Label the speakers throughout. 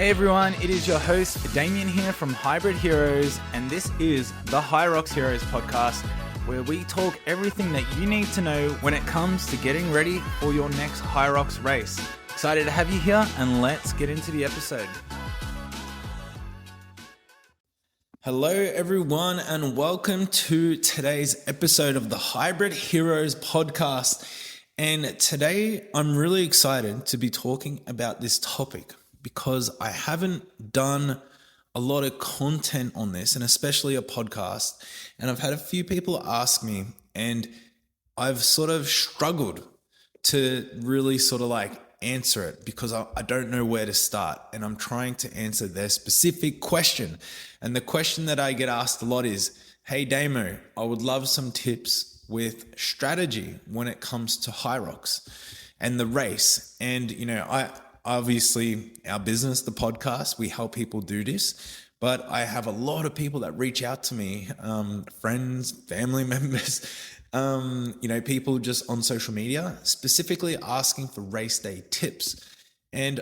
Speaker 1: Hey everyone, it is your host Damian here from Hybrid Heroes, and this is the HYROX Heroes podcast, where we talk everything that you need to know when it comes to getting ready for your next HYROX race. Excited to have you here, and let's get into the episode. Hello everyone, and welcome to today's episode of the Hybrid Heroes podcast. And today I'm really excited to be talking about this topic, because I haven't done a lot of content on this, and especially a podcast. And I've had a few people ask me, and I've sort of struggled to really sort of like answer it, because I don't know where to start, and I'm trying to answer their specific question. And the question that I get asked a lot is, hey Damo, I would love some tips with strategy when it comes to HYROX and the race. And obviously, our business, the podcast, we help people do this, but I have a lot of people that reach out to me, friends, family members, people just on social media, specifically asking for race day tips. And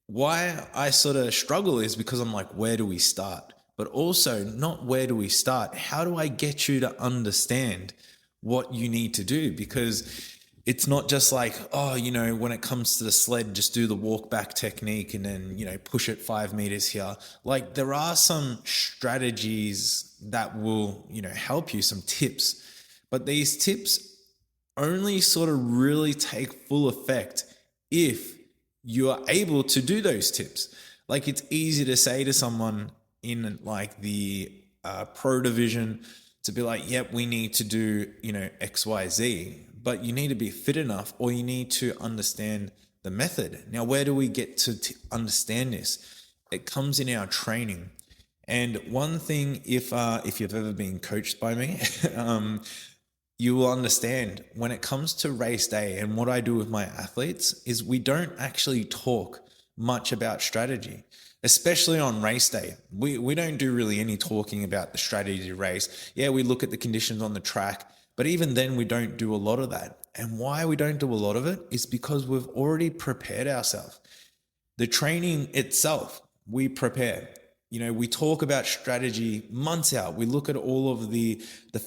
Speaker 1: why I sort of struggle is because I'm like, where do we start? But also not where do we start? How do I get you to understand what you need to do? Because it's not just like, when it comes to the sled, just do the walk back technique and then, push it 5 meters here. Like, there are some strategies that will, help you, some tips, but these tips only sort of really take full effect if you are able to do those tips. Like, it's easy to say to someone in like the pro division to be like, yep, we need to do, X, Y, Z. But you need to be fit enough, or you need to understand the method. Now, where do we get to understand this? It comes in our training. And one thing, if you've ever been coached by me, you will understand when it comes to race day, and what I do with my athletes is we don't actually talk much about strategy, especially on race day. We don't do really any talking about the strategy race. Yeah, we look at the conditions on the track, but even then we don't do a lot of that. And why we don't do a lot of it is because we've already prepared ourselves. The training itself, we prepare. We talk about strategy months out. We look at all of the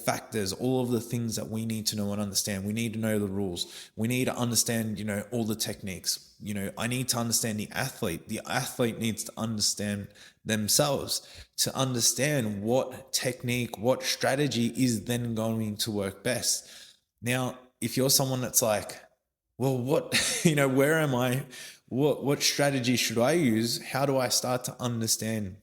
Speaker 1: factors, all of the things that we need to know and understand. We need to know the rules. We need to understand, all the techniques. I need to understand the athlete. The athlete needs to understand themselves to understand what technique, what strategy is then going to work best. Now, if you're someone that's like, well, what, where am I? What strategy should I use? How do I start to understand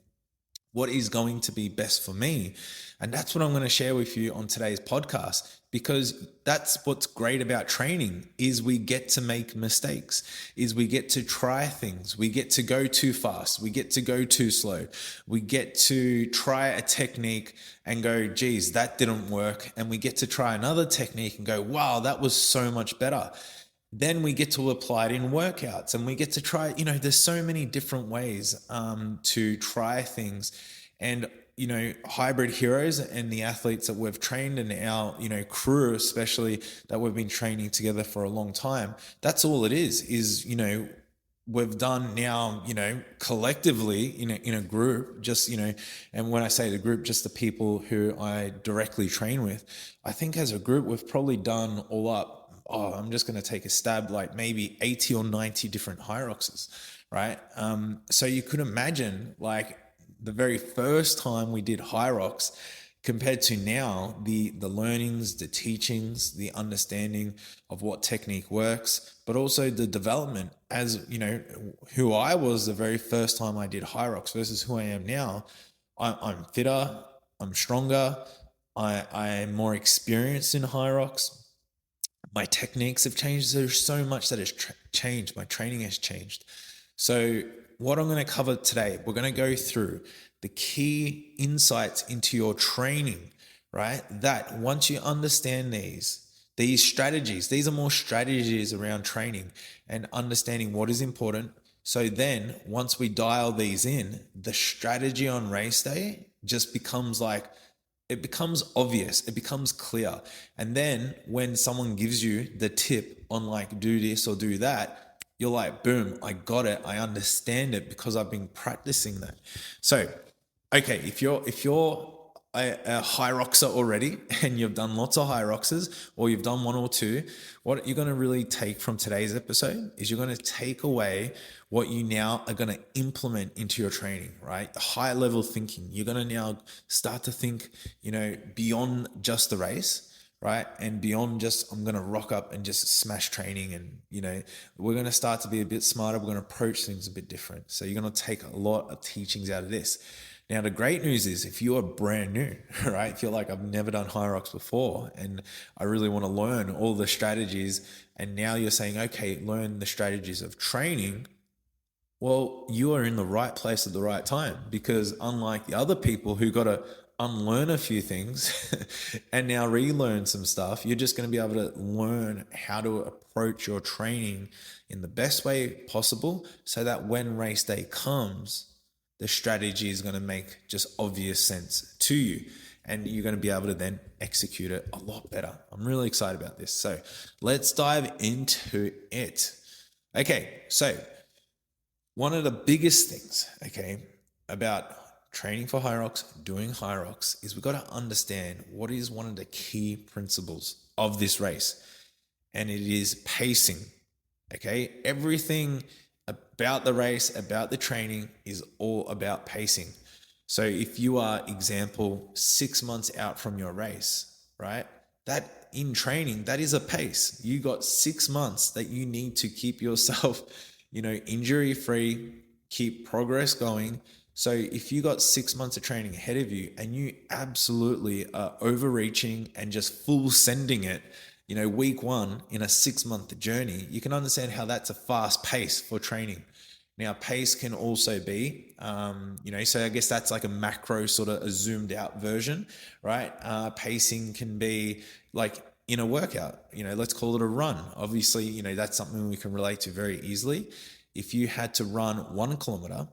Speaker 1: what is going to be best for me? And that's what I'm going to share with you on today's podcast, because that's what's great about training is we get to make mistakes, is we get to try things. We get to go too fast. We get to go too slow. We get to try a technique and go, geez, that didn't work. And we get to try another technique and go, wow, that was so much better. Then we get to apply it in workouts, and we get to try, there's so many different ways to try things. And, Hybrid Heroes and the athletes that we've trained, and our, crew, especially that we've been training together for a long time, that's all it is, we've done now, collectively in a group, just, and when I say the group, just the people who I directly train with, I think as a group, we've probably done all up, I'm just going to take a stab, like maybe 80 or 90 different HYROXes, right? So you could imagine, like, the very first time we did HYROX compared to now, the learnings, the teachings, the understanding of what technique works, but also the development as, who I was the very first time I did HYROX versus who I am now. I'm fitter, I'm stronger, I'm more experienced in HYROX. My techniques have changed. There's so much that has changed. My training has changed. So what I'm going to cover today, we're going to go through the key insights into your training, right? That once you understand these strategies, these are more strategies around training and understanding what is important. So then once we dial these in, the strategy on race day just becomes like, it becomes obvious, it becomes clear. And then when someone gives you the tip on like, do this or do that, you're like, boom, I got it. I understand it because I've been practicing that. So, okay, if you're a HYROXer already and you've done lots of HYROXes, or you've done one or two, what you're going to really take from today's episode is you're going to take away what you now are going to implement into your training, right? The high level thinking. You're going to now start to think, beyond just the race, right? And beyond just, I'm going to rock up and just smash training. And, we're going to start to be a bit smarter. We're going to approach things a bit different. So you're going to take a lot of teachings out of this. Now, the great news is if you are brand new, right? If you're like, I've never done HYROX before and I really want to learn all the strategies, and now you're saying, okay, learn the strategies of training. Well, you are in the right place at the right time, because unlike the other people who got to unlearn a few things and now relearn some stuff, you're just going to be able to learn how to approach your training in the best way possible, so that when race day comes, the strategy is going to make just obvious sense to you, and you're going to be able to then execute it a lot better. I'm really excited about this. So let's dive into it. Okay, so one of the biggest things, about training for HYROX, doing HYROX, is we've got to understand what is one of the key principles of this race, and it is pacing. Okay, everything about the race, about the training, is all about pacing. So if you are, example, 6 months out from your race, right? That in training, that is a pace. You got 6 months that you need to keep yourself, injury free, keep progress going. So if you got 6 months of training ahead of you and you absolutely are overreaching and just full sending it, week one in a 6 month journey, you can understand how that's a fast pace for training. Now, pace can also be, so I guess that's like a macro sort of a zoomed out version, right? Pacing can be like in a workout, let's call it a run. Obviously, that's something we can relate to very easily. If you had to run 1 kilometer,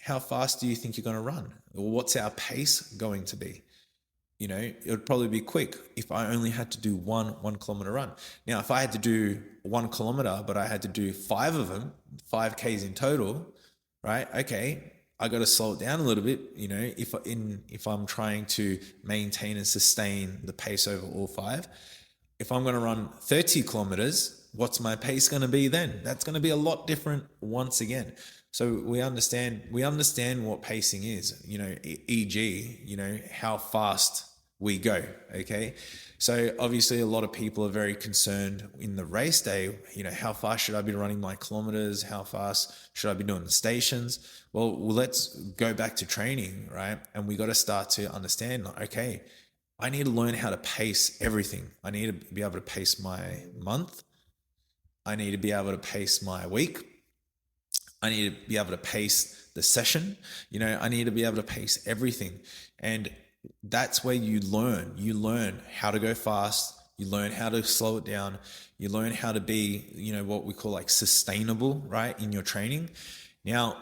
Speaker 1: how fast do you think you're going to run? Or what's our pace going to be? It would probably be quick if I only had to do one 1 kilometer run. Now, if I had to do 1 kilometer, but I had to do 5 of them, 5Ks in total, right? Okay, I got to slow it down a little bit. If I'm trying to maintain and sustain the pace over all 5, if I'm going to run 30 kilometers, what's my pace going to be then? That's going to be a lot different once again. So we understand what pacing is, e.g., how fast we go. Okay. So obviously a lot of people are very concerned in the race day, how fast should I be running my kilometers? How fast should I be doing the stations? Well, let's go back to training, right? And we got to start to understand, okay, I need to learn how to pace everything. I need to be able to pace my month. I need to be able to pace my week. I need to be able to pace the session. I need to be able to pace everything. And that's where you learn. You learn how to go fast. You learn how to slow it down. You learn how to be, what we call like sustainable, right, in your training. Now,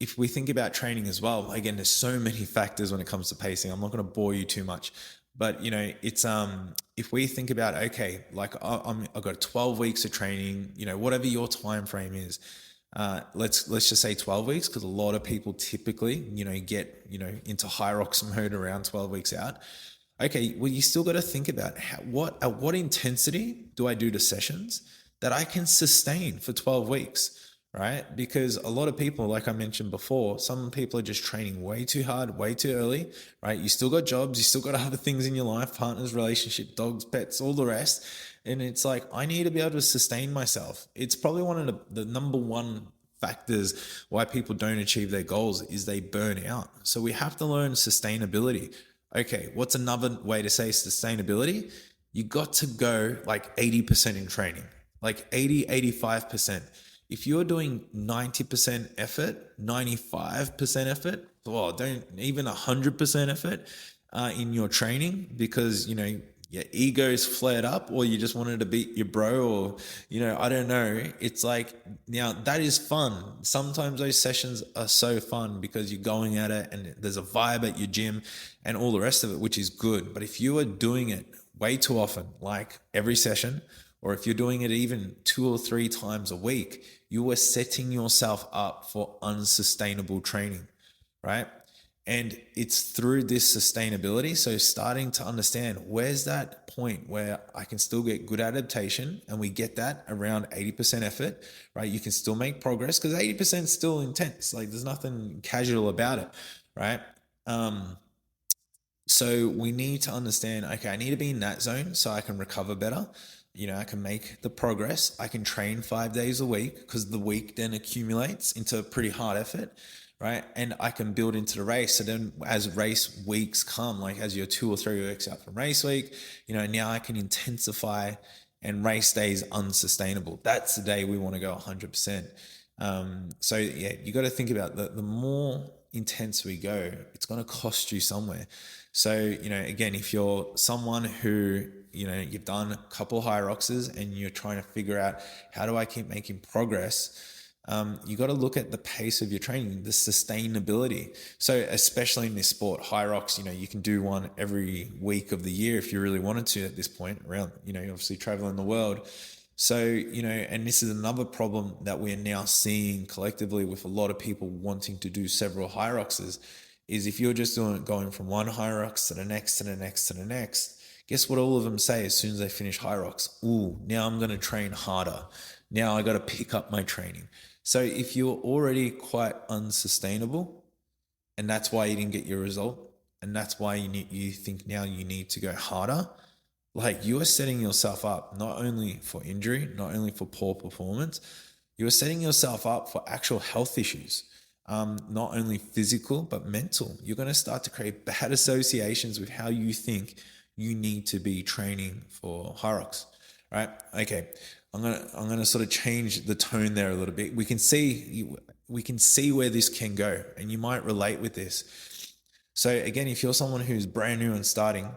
Speaker 1: if we think about training as well, again, there's so many factors when it comes to pacing. I'm not going to bore you too much, but it's if we think about, okay, like I've got 12 weeks of training, whatever your time frame is. Let's just say 12 weeks, because a lot of people typically, get, into HYROX mode around 12 weeks out. Okay, well, you still got to think about at what intensity do I do the sessions that I can sustain for 12 weeks, right? Because a lot of people, like I mentioned before, some people are just training way too hard, way too early, right? You still got jobs, you still got other things in your life, partners, relationship, dogs, pets, all the rest. And it's like, I need to be able to sustain myself. It's probably one of the number one factors why people don't achieve their goals is they burn out. So we have to learn sustainability. Okay, what's another way to say sustainability? You got to go like 80% in training, like 85%. If you're doing 90% effort, 95% effort, well, don't even 100% effort in your training, because, your ego's flared up, or you just wanted to beat your bro, or, I don't know. It's like, now that is fun. Sometimes those sessions are so fun because you're going at it and there's a vibe at your gym and all the rest of it, which is good. But if you are doing it way too often, like every session, or if you're doing it even 2 or 3 times a week, you are setting yourself up for unsustainable training, right? And it's through this sustainability. So starting to understand where's that point where I can still get good adaptation, and we get that around 80% effort, right? You can still make progress because 80% is still intense. Like there's nothing casual about it, right? So we need to understand, okay, I need to be in that zone so I can recover better. I can make the progress. I can train 5 days a week because the week then accumulates into a pretty hard effort, right? And I can build into the race. So then as race weeks come, like as you're 2 or 3 weeks out from race week, now I can intensify, and race day is unsustainable. That's the day we want to go 100%. So yeah, you got to think about the more intense we go, it's going to cost you somewhere. So, again, if you're someone who, you've done a couple HYROXes and you're trying to figure out how do I keep making progress, you got to look at the pace of your training, the sustainability. So especially in this sport, HYROX, you can do one every week of the year if you really wanted to at this point around, obviously traveling the world. So, and this is another problem that we're now seeing collectively with a lot of people wanting to do several HYROXes, is if you're just going from one HYROX to the next, to the next, to the next, guess what all of them say as soon as they finish HYROX? Ooh, now I'm going to train harder. Now I got to pick up my training. So if you're already quite unsustainable, and that's why you didn't get your result, and that's why you think now you need to go harder, like you are setting yourself up not only for injury, not only for poor performance, you are setting yourself up for actual health issues. Not only physical, but mental. You're going to start to create bad associations with how you think you need to be training for HYROX, right? Okay, I'm gonna sort of change the tone there a little bit. We can see where this can go, and you might relate with this. So again, if you're someone who's brand new and starting,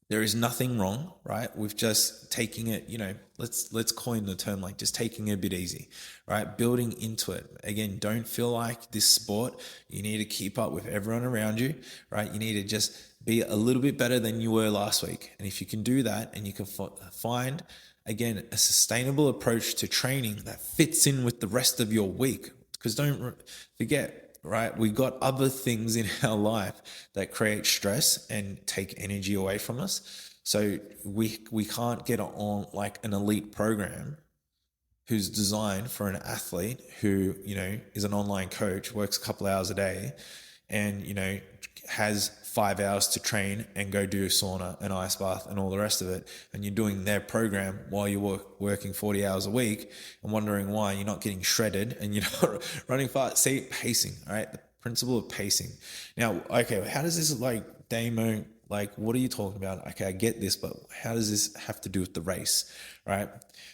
Speaker 1: there is nothing wrong, right, with just taking it, let's coin the term like just taking it a bit easy, right? Building into it. Again, don't feel like this sport, you need to keep up with everyone around you, right? You need to just be a little bit better than you were last week. And if you can do that and you can find, again, a sustainable approach to training that fits in with the rest of your week, because don't forget, right? We got other things in our life that create stress and take energy away from us. So we can't get on like an elite program who's designed for an athlete who, is an online coach, works a couple hours a day and, has 5 hours to train and go do a sauna, an ice bath and all the rest of it. And you're doing their program while you're working 40 hours a week and wondering why you're not getting shredded and you're not running fast. See, pacing, all right? The principle of pacing. Now, okay, how does this like Damo, like what are you talking about? Okay, I get this, but how does this have to do with the race, right?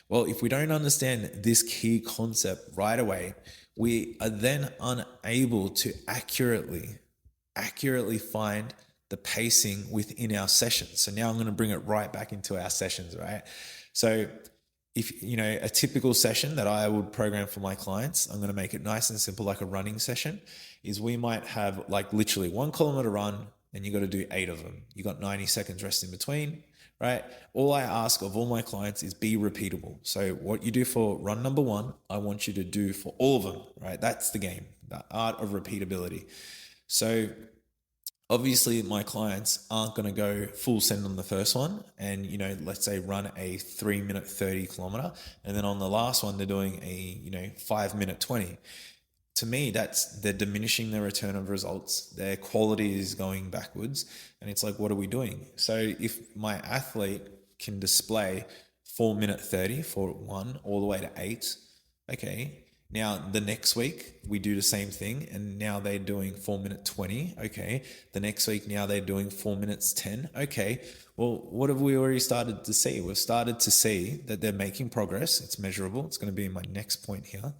Speaker 1: Well, if we don't understand this key concept right away, we are then unable to accurately find the pacing within our sessions. So now I'm going to bring it right back into our sessions, right? So if, a typical session that I would program for my clients, I'm going to make it nice and simple, like a running session, is we might have like literally 1 kilometer run and you got to do 8 of them. You got 90 seconds rest in between, right? All I ask of all my clients is be repeatable. So what you do for run number 1, I want you to do for all of them, right? That's the game, the art of repeatability. So obviously my clients aren't going to go full send on the first one and, let's say run a 3-minute 30 kilometer. And then on the last one, they're doing a, 5-minute 20. To me, they're diminishing their return of results. Their quality is going backwards. And it's like, what are we doing? So if my athlete can display 4-minute 30 for 1 all the way to 8, okay, now the next week we do the same thing and now they're doing 4-minute 20. Okay. The next week, now they're doing 4 minutes 10. Okay. Well, what have we already started to see? We've started to see that they're making progress. It's measurable. It's going to be my next point here.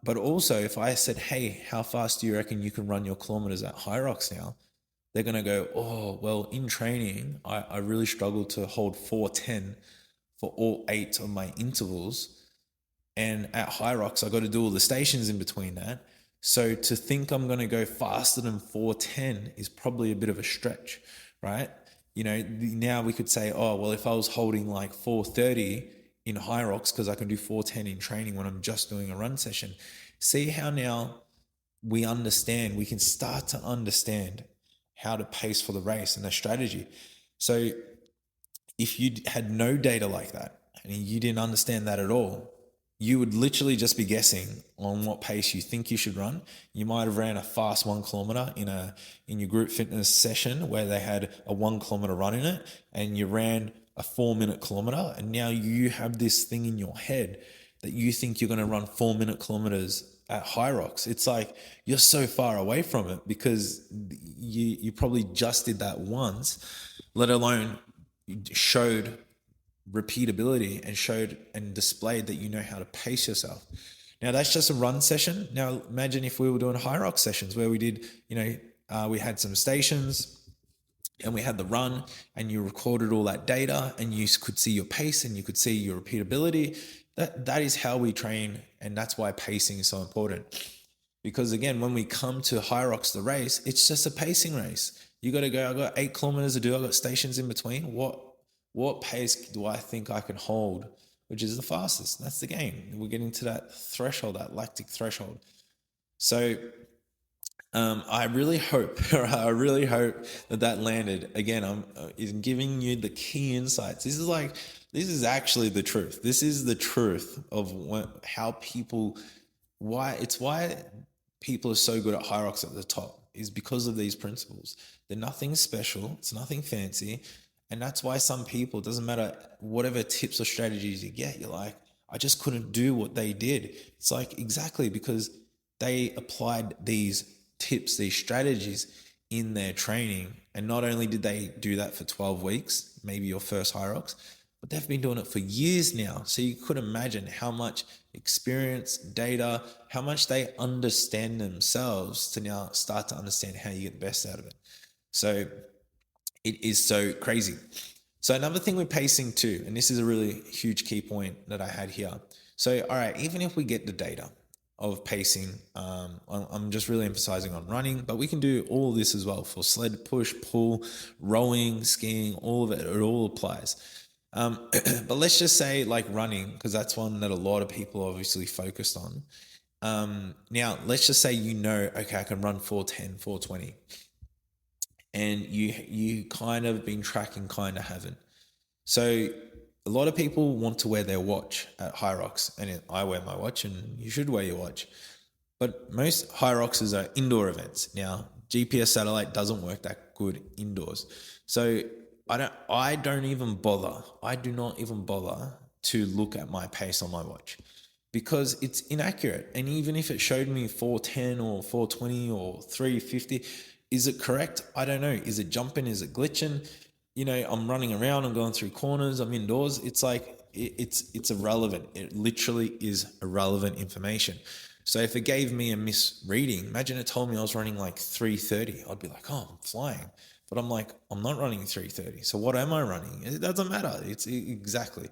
Speaker 1: But also if I said, hey, how fast do you reckon you can run your kilometers at HYROX now? They're going to go, oh, well, in training, I really struggled to hold 4:10 for all 8 of my intervals. And at HYROX, I got to do all the stations in between that. So to think I'm going to go faster than 4:10 is probably a bit of a stretch, right? Now we could say, oh, well, if I was holding like 430 in HYROX, because I can do 410 in training when I'm just doing a run session. See how now we can start to understand how to pace for the race and the strategy. So if you had no data like that and you didn't understand that at all, you would literally just be guessing on what pace you think you should run. You might have ran a fast 1 kilometer in your group fitness session where they had a 1 kilometer run in it, and you ran a 4-minute kilometer, and now you have this thing in your head that you think you're going to run 4-minute kilometers at HYROX. It's like you're so far away from it because you probably just did that once, let alone showed repeatability and showed and displayed that you know how to pace yourself. Now that's just a run session. Now imagine if we were doing HYROX sessions where we did, we had some stations and we had the run, and you recorded all that data and you could see your pace and you could see your repeatability. That is how we train, and that's why pacing is so important. Because again, when we come to HYROX, the race, it's just a pacing race. You got to go, I got 8 kilometers to do, I got stations in between. What pace do I think I can hold, which is the fastest? That's the game. We're getting to that threshold, that lactic threshold. So I really hope that landed. Again, I'm giving you the key insights. This is actually the truth. This is the truth of why people are so good at HYROX at the top, is because of these principles. They're nothing special. It's nothing fancy. And that's why some people, it doesn't matter whatever tips or strategies you get, you're like, I just couldn't do what they did. It's like, exactly, because they applied these tips, these strategies in their training. And not only did they do that for 12 weeks, maybe your first HYROX, but they've been doing it for years now. So you could imagine how much experience, data, how much they understand themselves to now start to understand how you get the best out of it. So it is so crazy. So another thing with pacing too, and this is a really huge key point that I had here. So, all right, even if we get the data of pacing, I'm just really emphasizing on running, but we can do all of this as well for sled, push, pull, rowing, skiing, all of it. It all applies. But let's just say like running, because that's one that a lot of people are obviously focused on. Now, let's just say, okay, I can run 410, 420. And you kind of been tracking, kind of haven't. So a lot of people want to wear their watch at HYROX, and I wear my watch, and you should wear your watch. But most HYROXs are indoor events. Now, GPS satellite doesn't work that good indoors. So I do not even bother to look at my pace on my watch, because it's inaccurate. And even if it showed me 410 or 420 or 350, is it correct? I don't know. Is it jumping? Is it glitching? I'm running around, I'm going through corners, I'm indoors. It's like, it's irrelevant. It literally is irrelevant information. So if it gave me a misreading, imagine it told me I was running like 330, I'd be like, oh, I'm flying. But I'm like, I'm not running 330. So what am I running? It doesn't matter. It's exactly.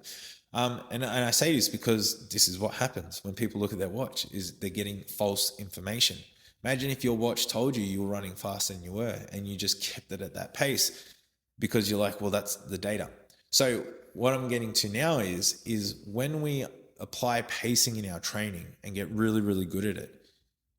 Speaker 1: And I say this because this is what happens when people look at their watch, is they're getting false information. Imagine if your watch told you were running faster than you were, and you just kept it at that pace because you're like, well, that's the data. So what I'm getting to now is when we apply pacing in our training and get really, really good at it,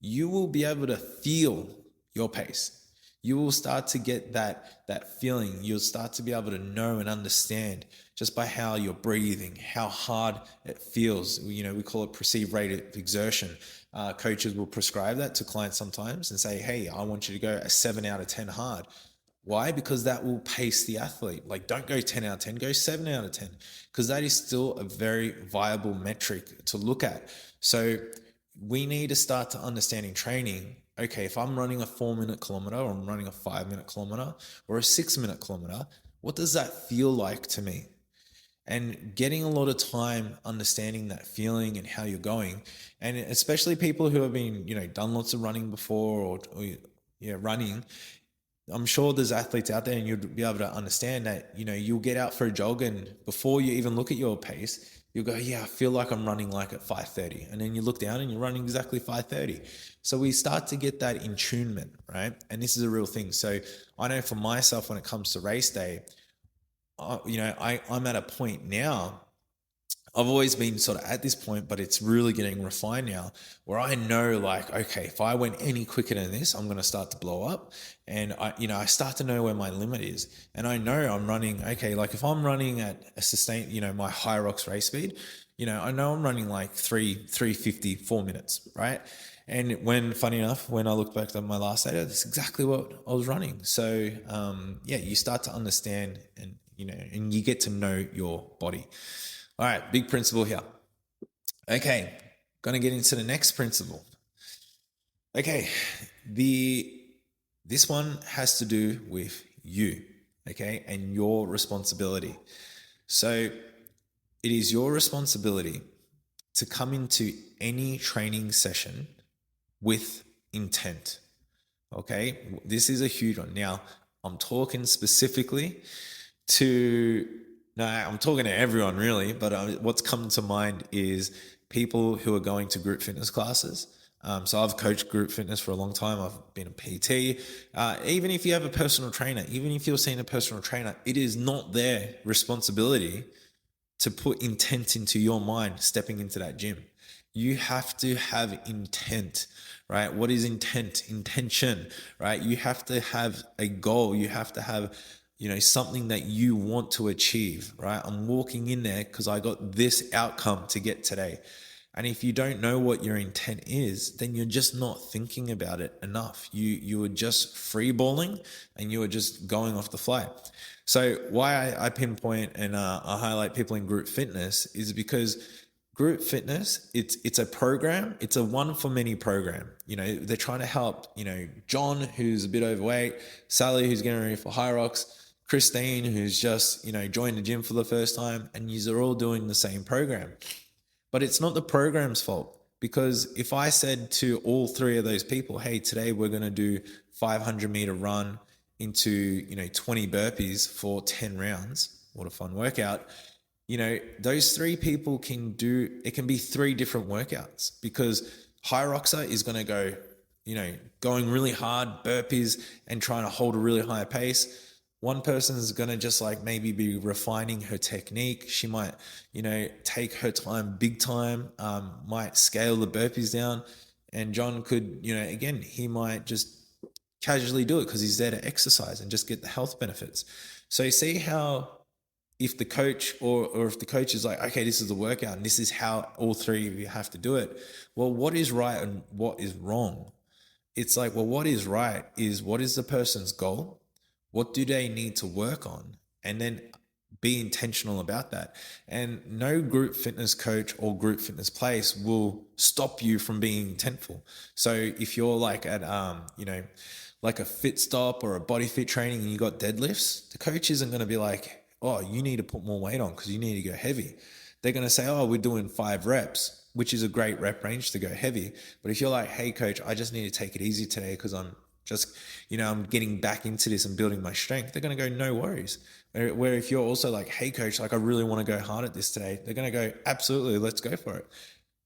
Speaker 1: you will be able to feel your pace. You will start to get that feeling. You'll start to be able to know and understand just by how you're breathing, how hard it feels. We call it perceived rate of exertion. Coaches will prescribe that to clients sometimes and say, hey, I want you to go a 7 out of 10 hard. Why? Because that will pace the athlete. Like, don't go 10 out of 10, go 7 out of 10, because that is still a very viable metric to look at. So we need to start to understand in training, okay, if I'm running a 4-minute kilometer, or I'm running a 5-minute kilometer, or a 6-minute kilometer, what does that feel like to me? And getting a lot of time understanding that feeling and how you're going. And especially people who have been, done lots of running before, or running. I'm sure there's athletes out there, and you'll be able to understand that, you'll get out for a jog, and before you even look at your pace, you'll go, yeah, I feel like I'm running like at 5:30. And then you look down and you're running exactly 5:30. So we start to get that in tunement, right? And this is a real thing. So I know for myself, when it comes to race day, I'm at a point now. I've always been sort of at this point, but it's really getting refined now where I know like, okay, if I went any quicker than this, I'm going to start to blow up. And I start to know where my limit is. And I know I'm running, okay, like if I'm running at a sustain, my HYROX race speed, I know I'm running like 350, 4 minutes, right? And funny enough, when I look back at my last data, that's exactly what I was running. So, you start to understand and you get to know your body. All right, big principle here. Okay, going to get into the next principle. Okay, this one has to do with you, okay, and your responsibility. So it is your responsibility to come into any training session with intent. Okay, this is a huge one. Now, I'm talking specifically I'm talking to everyone really, but what's come to mind is people who are going to group fitness classes. So I've coached group fitness for a long time. I've been a PT. Even if you have a personal trainer, even if you're seeing a personal trainer, it is not their responsibility to put intent into your mind stepping into that gym. You have to have intent, right? What is intent? Intention, right? You have to have a goal. You have to have something that you want to achieve, right? I'm walking in there because I got this outcome to get today. And if you don't know what your intent is, then you're just not thinking about it enough. You are just freeballing and you are just going off the fly. So why I pinpoint and I highlight people in group fitness is because group fitness, it's a program. It's a one for many program. They're trying to help, John, who's a bit overweight, Sally, who's getting ready for HYROX, Christine, who's just, joined the gym for the first time, and yous are all doing the same program. But it's not the program's fault, because if I said to all three of those people, hey, today we're going to do 500-meter run into, 20 burpees for 10 rounds, what a fun workout. Those three people can be three different workouts, because HYROXer is going to go, going really hard, burpees, and trying to hold a really high pace. One person is going to just like maybe be refining her technique. She might, take her time, big time, might scale the burpees down. And John could, again, he might just casually do it because he's there to exercise and just get the health benefits. So you see how if the coach or if the coach is like, okay, this is the workout and this is how all three of you have to do it. Well, what is right and what is wrong? It's like, well, what is right is what is the person's goal? What do they need to work on? And then be intentional about that. And no group fitness coach or group fitness place will stop you from being intentful. So if you're like at, like a fit stop or a body fit training and you got deadlifts, the coach isn't going to be like, oh, you need to put more weight on because you need to go heavy. They're going to say, oh, we're doing 5 reps, which is a great rep range to go heavy. But if you're like, hey, coach, I just need to take it easy today because I'm just, I'm getting back into this and building my strength, they're going to go, no worries. Where if you're also like, hey, coach, like I really want to go hard at this today, they're going to go, absolutely, let's go for it.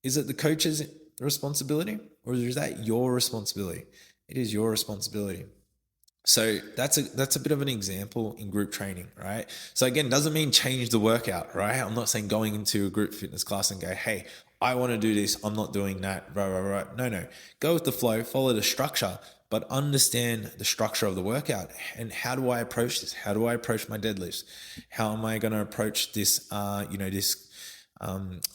Speaker 1: Is it the coach's responsibility or is that your responsibility? It is your responsibility. So that's a bit of an example in group training, right? So again, doesn't mean change the workout, right? I'm not saying going into a group fitness class and go, hey, I want to do this, I'm not doing that, right. No. Go with the flow, follow the structure, but understand the structure of the workout. And how do I approach this? How do I approach my deadlifts? How am I going to approach this,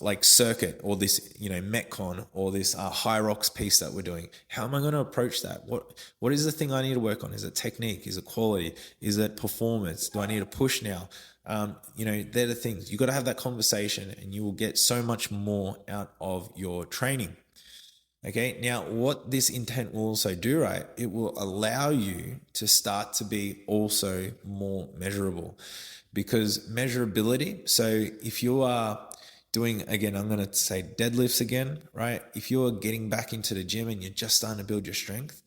Speaker 1: like circuit or this, Metcon or this HYROX piece that we're doing? How am I going to approach that? What is the thing I need to work on? Is it technique? Is it quality? Is it performance? Do I need to push now? They're the things. You got to have that conversation and you will get so much more out of your training. Okay. Now what this intent will also do, right? It will allow you to start to be also more measurable, because measurability. So if you are doing, again, I'm going to say deadlifts again, right? If you're getting back into the gym and you're just starting to build your strength,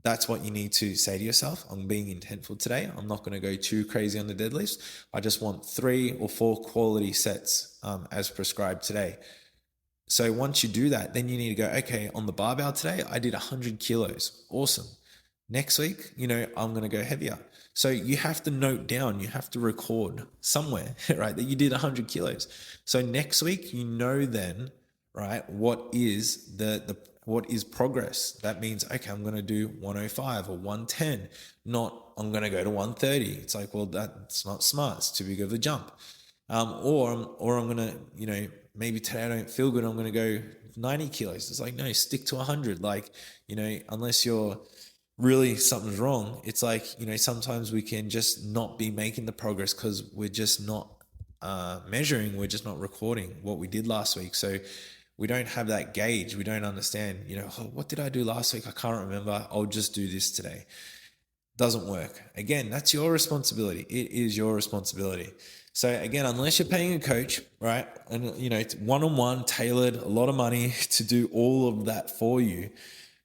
Speaker 1: that's what you need to say to yourself. I'm being intentful today. I'm not going to go too crazy on the deadlifts. I just want 3 or 4 quality sets as prescribed today. So once you do that, then you need to go, okay, on the barbell today, I did 100 kilos. Awesome. Next week, I'm going to go heavier. So you have to note down, you have to record somewhere, right, that you did 100 kilos. So next week, then, right, what is what is progress? That means, okay, I'm going to do 105 or 110, not I'm going to go to 130. It's like, well, that's not smart. It's too big of a jump. Or I'm gonna, maybe today I don't feel good. I'm gonna go 90 kilos. It's like, no, stick to 100. Like, unless you're really something's wrong, it's like, sometimes we can just not be making the progress because we're just not measuring, we're just not recording what we did last week. So we don't have that gauge. We don't understand, oh, what did I do last week? I can't remember. I'll just do this today. Doesn't work. Again, that's your responsibility. It is your responsibility. So again, unless you're paying a coach, right, and it's one-on-one, tailored, a lot of money to do all of that for you,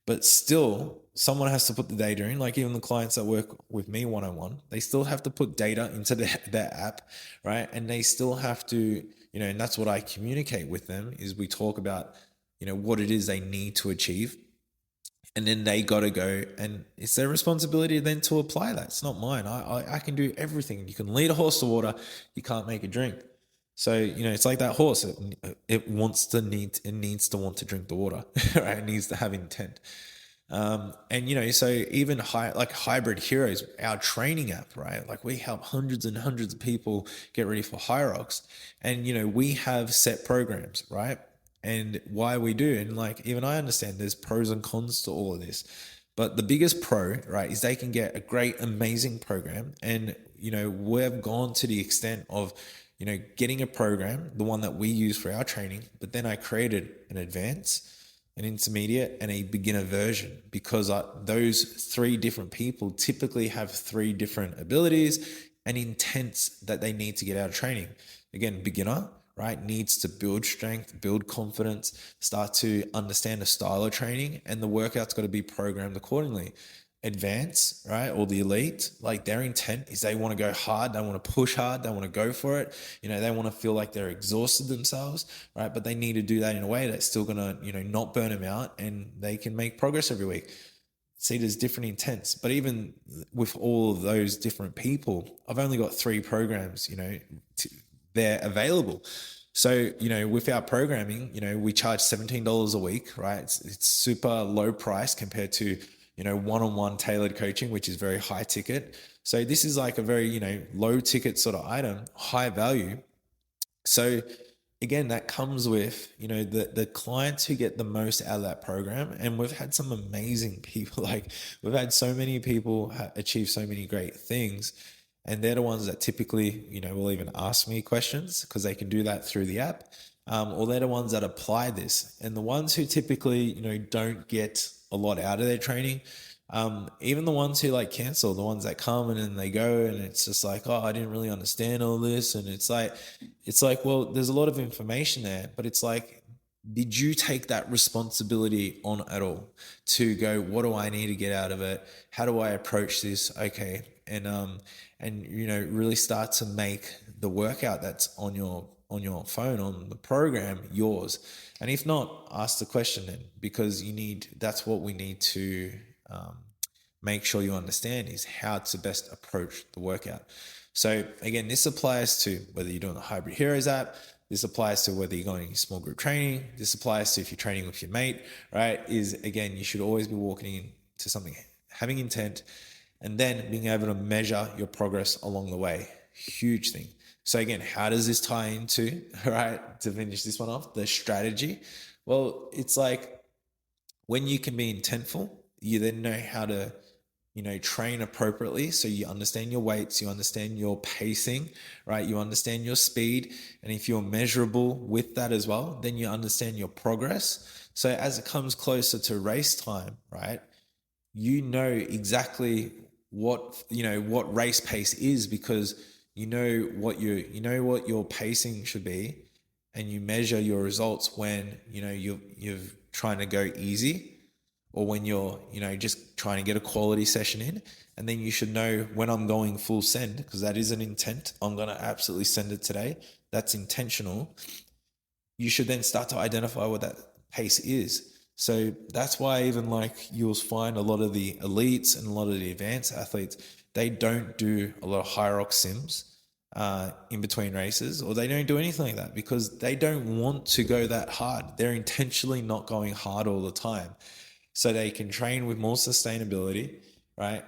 Speaker 1: but still someone has to put the data in. Like even the clients that work with me one-on-one, they still have to put data into their app, right? And they still have to, and that's what I communicate with them is we talk about, what it is they need to achieve. And then they got to go, and it's their responsibility then to apply that. It's not mine. I can do everything. You can lead a horse to water, you can't make it drink. So it's like that horse. It needs to want to drink the water, right? It needs to have intent. And so even like Hybrid Heroes, our training app, right? Like we help hundreds and hundreds of people get ready for HYROX, and we have set programs, right? And why we do. And like, even I understand there's pros and cons to all of this, but the biggest pro, right, is they can get a great, amazing program. And, we've gone to the extent of, getting a program, the one that we use for our training, but then I created an advanced, an intermediate, and a beginner version because those three different people typically have three different abilities and intents that they need to get out of training. Again, beginner, right, needs to build strength, build confidence, start to understand the style of training, and the workout's got to be programmed accordingly. Advance, right, or the elite, like their intent is they want to go hard, they want to push hard, they want to go for it, they want to feel like they're exhausted themselves, right, but they need to do that in a way that's still going to, not burn them out, and they can make progress every week. See, there's different intents, but even with all of those different people, I've only got 3 programs, they're available. So, with our programming, we charge $17 a week, right? It's super low price compared to, one-on-one tailored coaching, which is very high ticket. So this is like a very, low ticket sort of item, high value. So again, that comes with, the clients who get the most out of that program. And we've had some amazing people, like we've had so many people achieve so many great things. And they're the ones that typically, will even ask me questions because they can do that through the app. Or they're the ones that apply this. And the ones who typically, don't get a lot out of their training, even the ones who like cancel, the ones that come and then they go and it's just like, oh, I didn't really understand all this. And it's like, well, there's a lot of information there, but it's like, did you take that responsibility on at all to go, what do I need to get out of it? How do I approach this? Okay. And really start to make the workout that's on your phone, on the program, yours. And if not, ask the question then, because that's what we need to make sure you understand is how to best approach the workout. So again, this applies to whether you're doing the Hybrid Heroes app, this applies to whether you're going to small group training, this applies to if you're training with your mate, right? Is again, you should always be walking into something, having intent, and then being able to measure your progress along the way. Huge thing. So again, how does this tie into, right, to finish this one off, the strategy? Well, it's like when you can be intentful, you then know how to, train appropriately. So you understand your weights, you understand your pacing, right? You understand your speed. And if you're measurable with that as well, then you understand your progress. So as it comes closer to race time, right, you know exactly what race pace is because you know what your pacing should be, and you measure your results when you're trying to go easy or when you're just trying to get a quality session in. And then you should know when I'm going full send, because that is an intent. I'm going to absolutely send it today. That's intentional. You should then start to identify what that pace is. So that's why even like you'll find a lot of the elites and a lot of the advanced athletes, they don't do a lot of HYROX sims in between races, or they don't do anything like that because they don't want to go that hard. They're intentionally not going hard all the time. So they can train with more sustainability, right?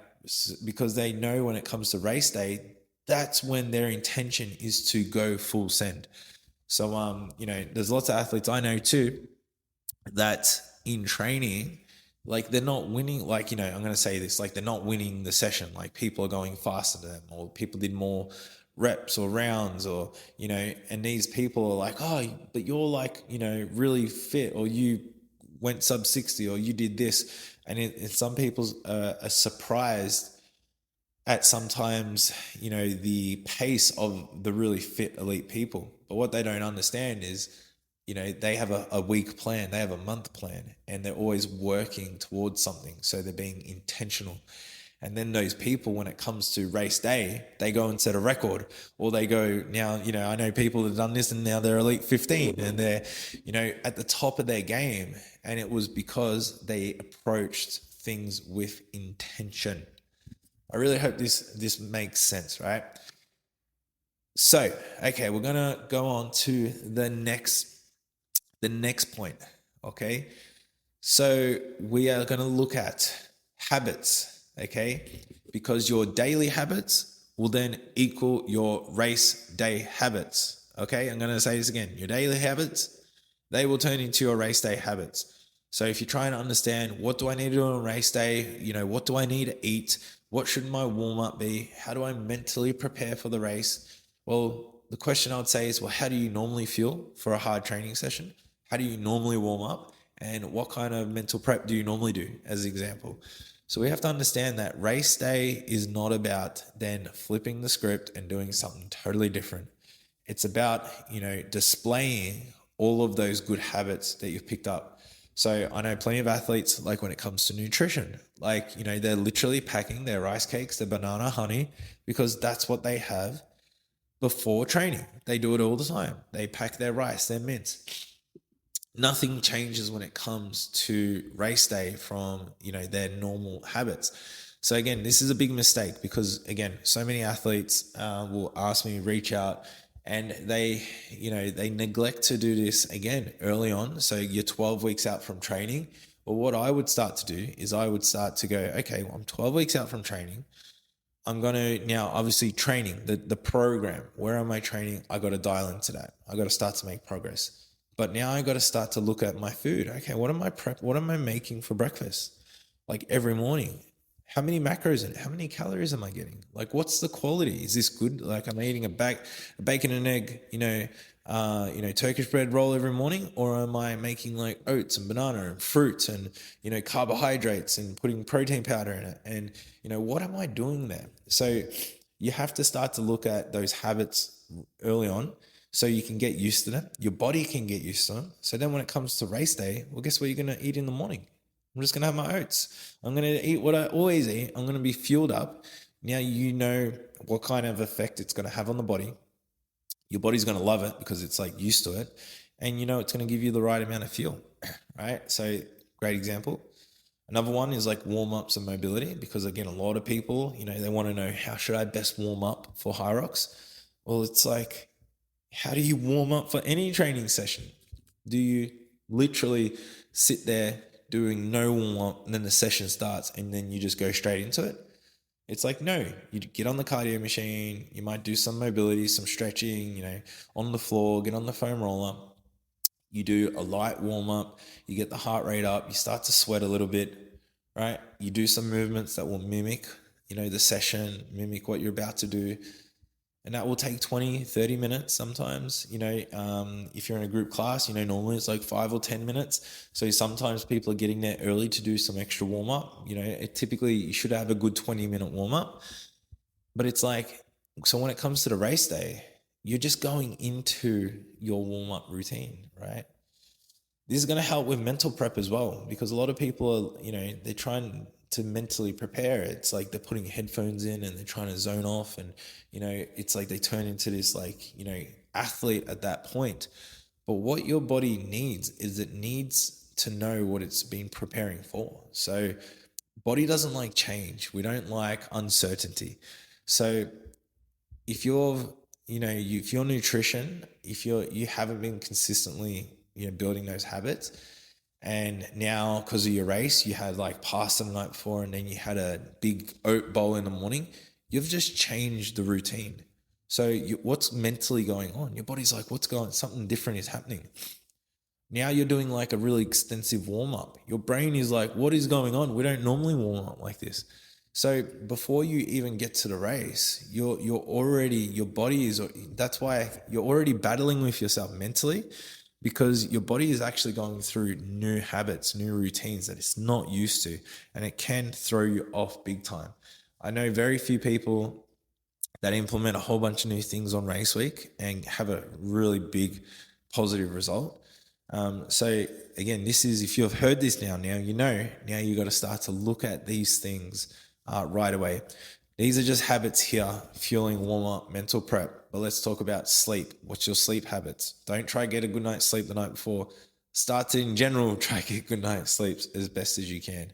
Speaker 1: Because they know when it comes to race day, that's when their intention is to go full send. So, there's lots of athletes I know too that in training, like they're not winning, like, I'm going to say this, like they're not winning the session. Like people are going faster than them, or people did more reps or rounds, or, and these people are like, oh, but you're like, really fit, or you went sub 60, or you did this. And some people are surprised at sometimes, the pace of the really fit elite people. But what they don't understand is, they have a week plan, they have a month plan, and they're always working towards something. So they're being intentional. And then those people, when it comes to race day, they go and set a record, or they go now, I know people that have done this and now they're elite 15 and they're, at the top of their game. And it was because they approached things with intention. I really hope this makes sense, right? So, okay, we're gonna go on to the next point. Okay, so we are gonna look at habits. Okay, because your daily habits will then equal your race day habits. Okay, I'm gonna say this again. Your daily habits, they will turn into your race day habits. So if you're trying to understand, what do I need to do on race day? What do I need to eat? What should my warm up be? How do I mentally prepare for the race? Well, the question I would say is, well, how do you normally feel for a hard training session? How do you normally warm up? And what kind of mental prep do you normally do, as an example? So we have to understand that race day is not about then flipping the script and doing something totally different. It's about, displaying all of those good habits that you've picked up. So I know plenty of athletes, like when it comes to nutrition, like, they're literally packing their rice cakes, their banana honey, because that's what they have before training. They do it all the time. They pack their rice, their mince. Nothing changes when it comes to race day from, their normal habits. So again, this is a big mistake because, again, so many athletes will ask me, reach out, and they neglect to do this again early on. So you're 12 weeks out from training. Well, what I would start to do is I would start to go, okay, well, I'm 12 weeks out from training. I'm going to now, obviously, training, the program, where am I training? I got to dial into that. I got to start to make progress. But now I got to start to look at my food. Okay, what am I making for breakfast? Like every morning, how many macros in it? How many calories am I getting? Like, what's the quality? Is this good? Like, am I eating a bacon and egg, Turkish bread roll every morning, or am I making like oats and banana and fruit and, carbohydrates and putting protein powder in it? And, what am I doing there? So you have to start to look at those habits early on so you can get used to them. Your body can get used to them. So then when it comes to race day, well, guess what you're going to eat in the morning? I'm just going to have my oats. I'm going to eat what I always eat. I'm going to be fueled up. Now you know what kind of effect it's going to have on the body. Your body's going to love it because it's like used to it. And it's going to give you the right amount of fuel, right? So great example. Another one is like warm-ups and mobility, because again, a lot of people, they want to know, how should I best warm up for HYROX? Well, it's like, how do you warm up for any training session? Do you literally sit there doing no warm up and then the session starts and then you just go straight into it? It's like, no, you get on the cardio machine, you might do some mobility, some stretching, on the floor, get on the foam roller. You do a light warm up, you get the heart rate up, you start to sweat a little bit, right? You do some movements that will mimic, the session, mimic what you're about to do. And that will take 20, 30 minutes sometimes, if you're in a group class, normally it's like 5 or 10 minutes. So sometimes people are getting there early to do some extra warm up. Typically you should have a good 20-minute warm up. But it's like, so when it comes to the race day, you're just going into your warm up routine, right? This is going to help with mental prep as well, because a lot of people are, they're trying to mentally prepare. It's like they're putting headphones in and they're trying to zone off, and, it's like they turn into this athlete at that point. But what your body needs is, it needs to know what it's been preparing for. So body doesn't like change. We don't like uncertainty. So if if your nutrition, if you haven't been consistently, building those habits, and now because of your race, you had like pasta the night before, and then you had a big oat bowl in the morning, you've just changed the routine. So what's mentally going on? Your body's like, something different is happening. Now you're doing like a really extensive warm up. Your brain is like, what is going on? We don't normally warm up like this. So before you even get to the race, your body is, that's why you're already battling with yourself mentally, because your body is actually going through new habits, new routines that it's not used to, and it can throw you off big time. I know very few people that implement a whole bunch of new things on race week and have a really big positive result. So again, this is, if you've heard this now you got to start to look at these things right away. These are just habits here, fueling, warm up, mental prep. But let's talk about sleep. What's your sleep habits? Don't try to get a good night's sleep the night before. Start to, in general, try to get good night's sleep as best as you can.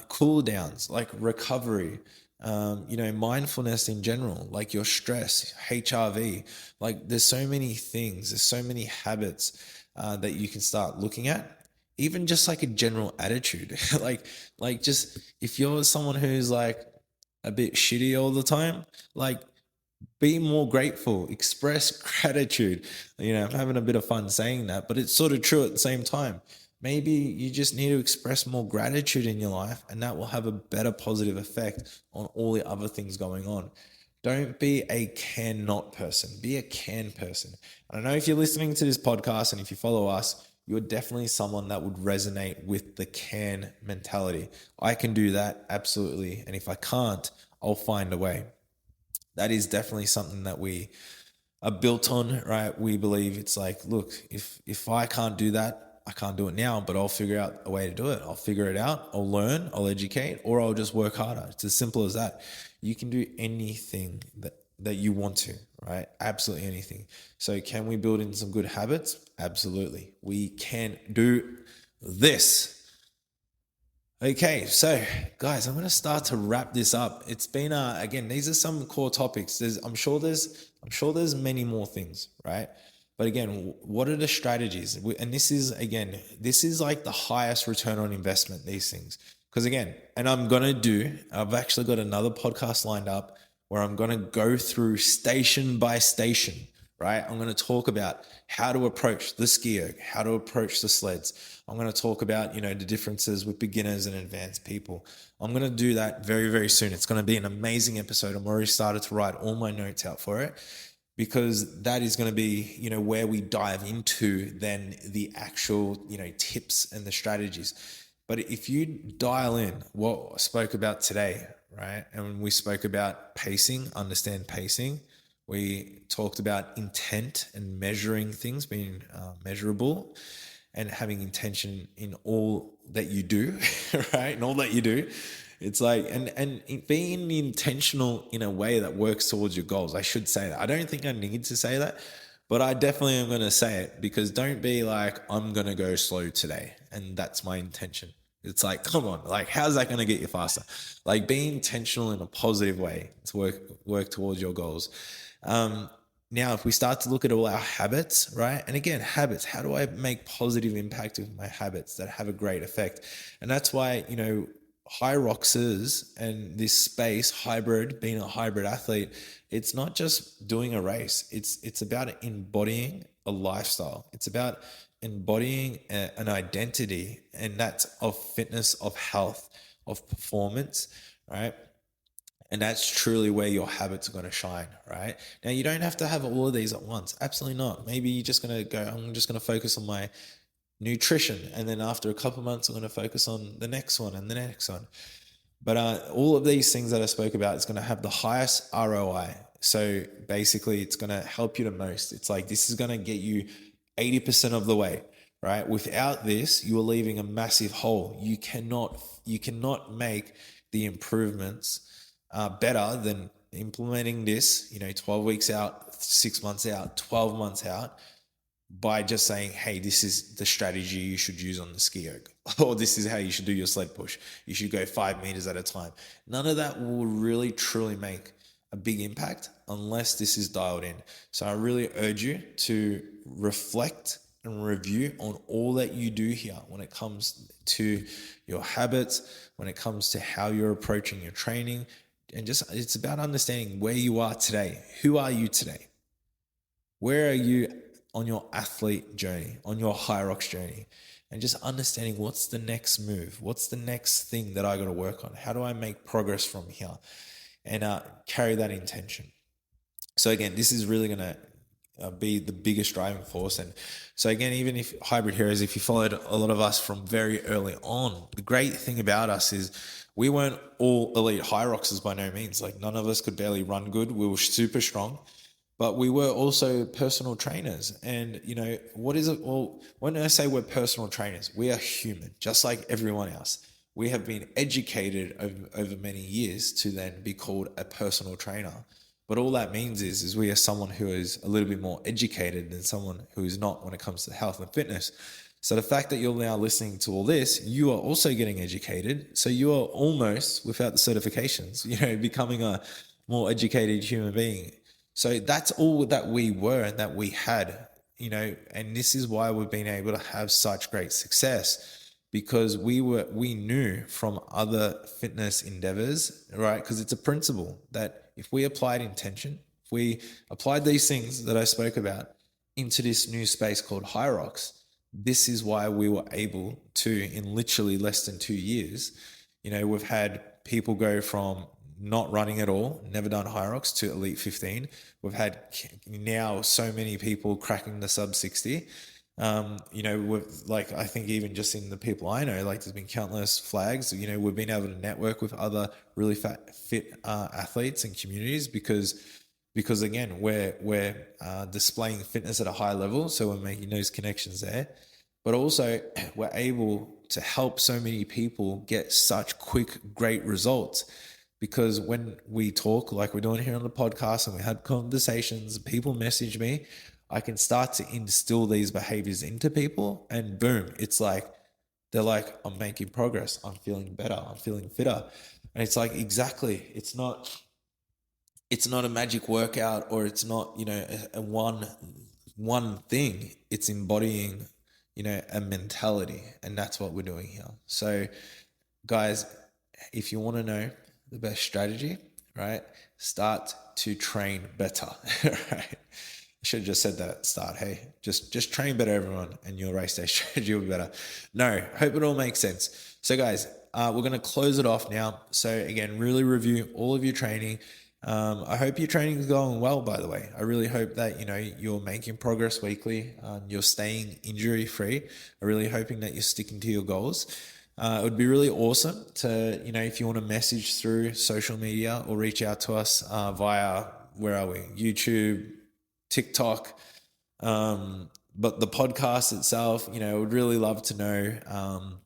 Speaker 1: Cool downs, like recovery, mindfulness in general, like your stress, HRV. Like there's so many things, there's so many habits that you can start looking at. Even just like a general attitude, like just if you're someone who's like a bit shitty all the time, like be more grateful, express gratitude. I'm having a bit of fun saying that, but it's sort of true at the same time. Maybe you just need to express more gratitude in your life, and that will have a better positive effect on all the other things going on. Don't be a cannot person, be a can person. I don't know if you're listening to this podcast and if you follow us, you're definitely someone that would resonate with the can mentality. I can do that, absolutely. And if I can't, I'll find a way. That is definitely something that we are built on, right? We believe it's like, look, if I can't do that, I can't do it now, but I'll figure out a way to do it. I'll figure it out. I'll learn, I'll educate, or I'll just work harder. It's as simple as that. You can do anything that you want to, right? Absolutely anything. So can we build in some good habits? Absolutely. We can do this. Okay, so guys, I'm going to start to wrap this up. It's been again, these are some core topics. I'm sure there's many more things, right? But again, what are the strategies? And this is like the highest return on investment, these things. Because again, and I've actually got another podcast lined up where I'm going to go through station by station, right? I'm going to talk about how to approach the ski erg, how to approach the sleds. I'm going to talk about, the differences with beginners and advanced people. I'm going to do that very, very soon. It's going to be an amazing episode. I'm already started to write all my notes out for it, because that is going to be, where we dive into then the actual, tips and the strategies. But if you dial in what I spoke about today, right? And when we spoke about pacing, understand pacing, we talked about intent and measuring things, being measurable, and having intention in all that you do, right? And all that you do. It's like, and being intentional in a way that works towards your goals. I should say that. I don't think I need to say that, but I definitely am going to say it, because don't be like, I'm going to go slow today, and that's my intention. It's like, come on, like, how's that going to get you faster? Like, be intentional in a positive way to work towards your goals. Now, if we start to look at all our habits, right? And again, habits, how do I make positive impact with my habits that have a great effect? And that's why, HYROXes and this space, being a hybrid athlete, it's not just doing a race. It's about embodying a lifestyle. It's about embodying an identity, and that's of fitness, of health, of performance, right? And that's truly where your habits are going to shine, right? Now, you don't have to have all of these at once. Absolutely not. Maybe you're just going to go, I'm just going to focus on my nutrition. And then after a couple of months, I'm going to focus on the next one and the next one. But all of these things that I spoke about is going to have the highest ROI. So basically, it's going to help you the most. It's like, this is going to get you 80% of the way, right? Without this, you are leaving a massive hole. You cannot make the improvements better than implementing this, 12 weeks out, 6 months out, 12 months out, by just saying, hey, this is the strategy you should use on the ski yoke, or this is how you should do your sled push. You should go 5 meters at a time. None of that will really truly make a big impact unless this is dialed in. So I really urge you to reflect and review on all that you do here when it comes to your habits, when it comes to how you're approaching your training, and just it's about understanding where you are today. Who are you today? Where are you on your athlete journey, on your HYROX journey? And just understanding what's the next move, what's the next thing that I got to work on? How do I make progress from here? And carry that intention. So again, this is really going to be the biggest driving force. And so again, even if Hybrid Heroes, if you followed a lot of us from very early on, the great thing about us is we weren't all elite HYROXers by no means. Like none of us could barely run good. We were super strong, but we were also personal trainers. And what is it? Well, when I say we're personal trainers, we are human, just like everyone else. We have been educated over many years to then be called a personal trainer. But all that means is we are someone who is a little bit more educated than someone who is not when it comes to health and fitness. So the fact that you're now listening to all this, you are also getting educated. So you are almost, without the certifications, becoming a more educated human being. So that's all that we were and that we had, and this is why we've been able to have such great success, because we knew from other fitness endeavors, right? Because it's a principle that if we applied intention, if we applied these things that I spoke about into this new space called HYROX, this is why we were able to, in literally less than 2 years, we've had people go from not running at all, never done HYROX, to Elite 15. We've had now so many people cracking the sub 60. With I think even just in the people I know, there's been countless flags. We've been able to network with other really fit athletes and communities because again, we're displaying fitness at a high level. So we're making those connections there, but also we're able to help so many people get such quick, great results. Because when we talk like we're doing here on the podcast and we had conversations, people message me, I can start to instill these behaviors into people, and boom, it's like, they're like, I'm making progress. I'm feeling better. I'm feeling fitter. And it's like, exactly. It's not a magic workout, or it's not, a one thing. It's embodying, a mentality. And that's what we're doing here. So guys, if you want to know the best strategy, right, start to train better, right? I should have just said that at the start. Hey, just train better, everyone, and your race day strategy will be better. No, hope it all makes sense. So guys, we're going to close it off now. So again, really review all of your training. I hope your training is going well, by the way. I really hope that, you're making progress weekly. You're staying injury free. I'm really hoping that you're sticking to your goals. It would be really awesome to, if you want to message through social media or reach out to us via, where are we? YouTube, TikTok, but the podcast itself, I would really love to know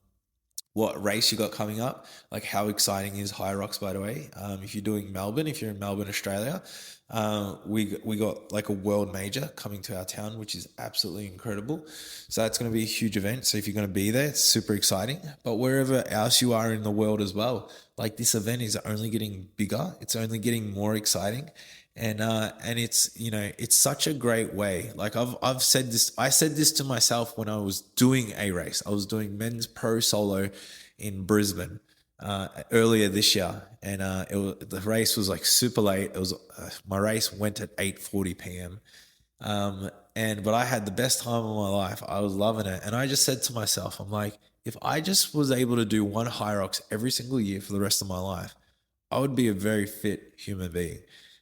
Speaker 1: what race you got coming up. Like, how exciting is HYROX, by the way? If you're doing Melbourne, if you're in Melbourne, Australia, we got like a world major coming to our town, which is absolutely incredible. So that's going to be a huge event. So if you're going to be there, it's super exciting. But wherever else you are in the world as well, like, this event is only getting bigger. It's only getting more exciting. And it's, it's such a great way. Like I said this to myself when I was doing a race. I was doing men's pro solo in Brisbane earlier this year, and the race was like super late. It was my race went at 8:40 p.m. But I had the best time of my life. I was loving it, and I just said to myself, I'm like, if I just was able to do one HYROX every single year for the rest of my life, I would be a very fit human being,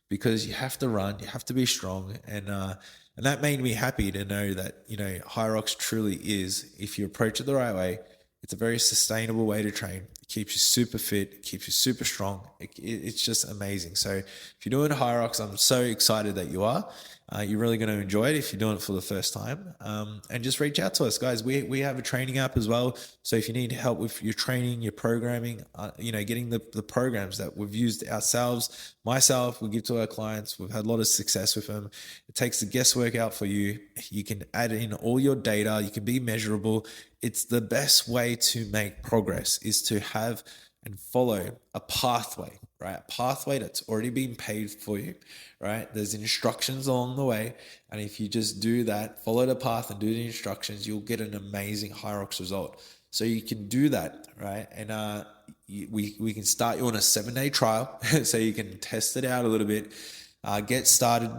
Speaker 1: because you have to run, you have to be strong. And that made me happy to know that, HYROX truly is, if you approach it the right way, it's a very sustainable way to train. It keeps you super fit, it keeps you super strong. It's just amazing. So if you're doing HYROX, I'm so excited that you are. You're really going to enjoy it if you're doing it for the first time. And just reach out to us, guys. We have a training app as well. So if you need help with your training, your programming, getting the programs that we've used ourselves, myself, we give to our clients. We've had a lot of success with them. It takes the guesswork out for you. You can add in all your data. You can be measurable. It's the best way to make progress is to have and follow a pathway, right? A pathway that's already been paved for you, right? There's instructions along the way. And if you just do that, follow the path and do the instructions, you'll get an amazing HYROX result. So you can do that, right? And we can start you on a 7-day trial so you can test it out a little bit, get started.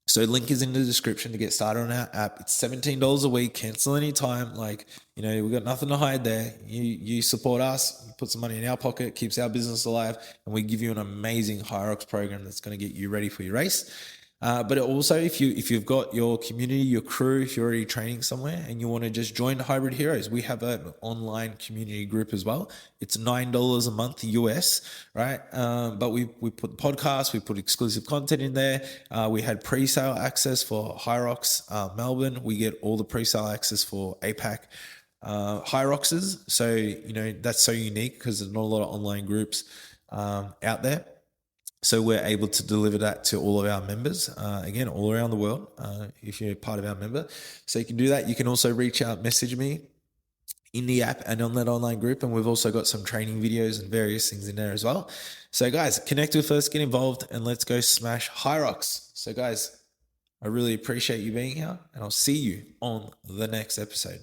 Speaker 1: So link is in the description to get started on our app. It's $17 a week, cancel anytime. We've got nothing to hide there. You support us, you put some money in our pocket, keeps our business alive, and we give you an amazing HYROX program that's going to get you ready for your race. But also, if you've got your community, your crew, if you're already training somewhere and you want to just join Hybrid Heroes, we have an online community group as well. It's $9 a month US, right? But we put podcasts, we put exclusive content in there. We had pre-sale access for HYROX Melbourne. We get all the pre-sale access for APAC HYROXs. So, that's so unique because there's not a lot of online groups out there. So we're able to deliver that to all of our members, again, all around the world, if you're part of our member. So you can do that. You can also reach out, message me in the app and on that online group. And we've also got some training videos and various things in there as well. So guys, connect with us, get involved, and let's go smash HYROX. So guys, I really appreciate you being here, and I'll see you on the next episode.